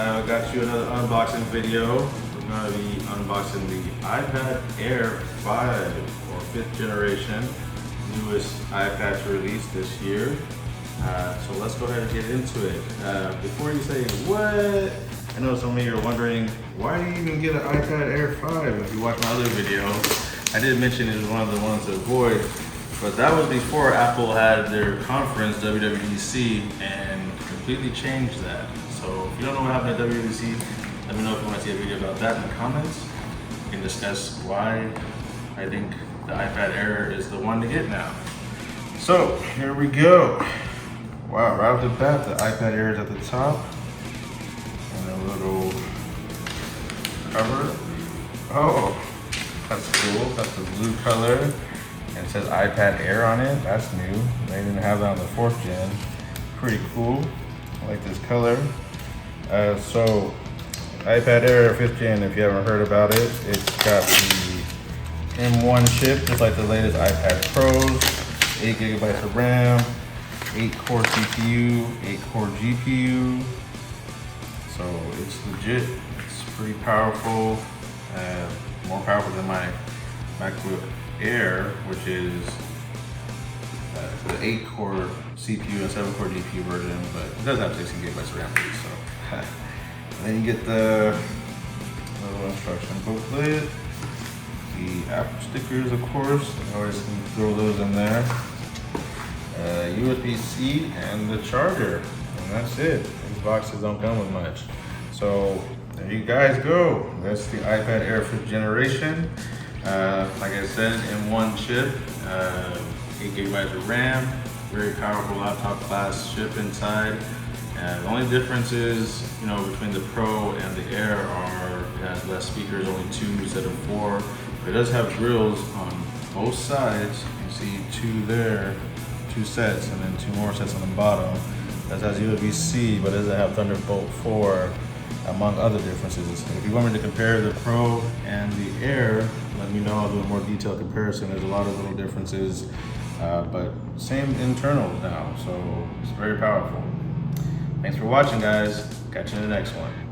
I got you another unboxing video. We're going to be unboxing the iPad Air 5 or 5th generation, newest iPad to release this year. So let's go ahead and get into it. Before you say what, I know some of you are wondering, why do you even get an iPad Air 5? If you watch my other video, I did mention it was one of the ones to avoid, but that was before Apple had their conference, WWDC, and completely changed that. So if you don't know what happened at WWDC, let me know if you want to see a video about that in the comments. We can discuss why I think the iPad Air is the one to get now. So here we go. Wow, right off the bat, the iPad Air is at the top. And a little cover. Oh, that's cool. That's the blue color. And it says iPad Air on it. That's new. They didn't have that on the 4th gen. Pretty cool. I like this color. So iPad Air 5th gen, if you haven't heard about it, it's got the M1 chip, just like the latest iPad Pros, 8 gigabytes of RAM, 8-core CPU, 8-core GPU. So it's legit. It's pretty powerful, more powerful than my MacBook Air, which is the 8-core CPU and 7-core GPU version, but it does have 16 gigabytes of RAM too, so. And then you get the little instruction booklet, the Apple stickers, of course. I always can throw those in there. USB-C and the charger, and that's it. These boxes don't come with much. So there you guys go. That's the iPad Air 5th generation. Like I said, M1 chip, 8 gigabytes of RAM, very powerful laptop class chip inside. The only difference is, between the Pro and the Air it has less speakers, only 2 instead of 4. But it does have grills on both sides. You see 2 there, 2 sets, and then 2 more sets on the bottom. That has USB-C, but it doesn't have Thunderbolt 4, among other differences. If you want me to compare the Pro and the Air, let me know. I'll do a more detailed comparison. There's a lot of little differences, but same internals now, so it's very powerful. Thanks for watching, guys. Catch you in the next one.